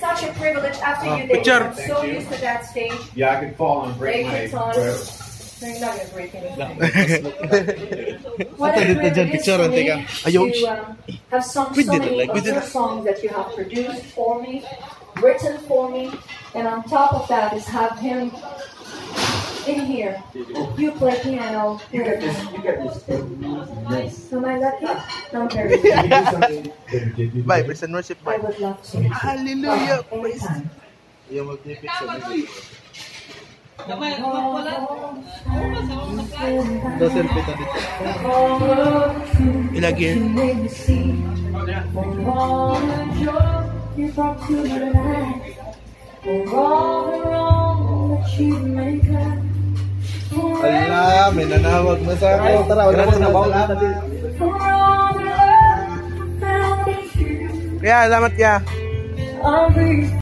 such a privilege after you did. I'm so used to that stage. Yeah, I could fall and break my whatever. No, you're not gonna break anything. What a privilege for me to have sung so many of your songs that you have produced for me, written for me, and on top of that is have him in here. You play piano. You got this. Nice. Am I lucky? No, very good. Bye, praise and worship. I would love to. Hallelujah. Praise. Anytime. Yung mag-picture sa video. Selfie ta dito. Ilagin. Ala, may nanawag na sa ako. Tara, wala na bawal natin. Kaya, salamat kaya.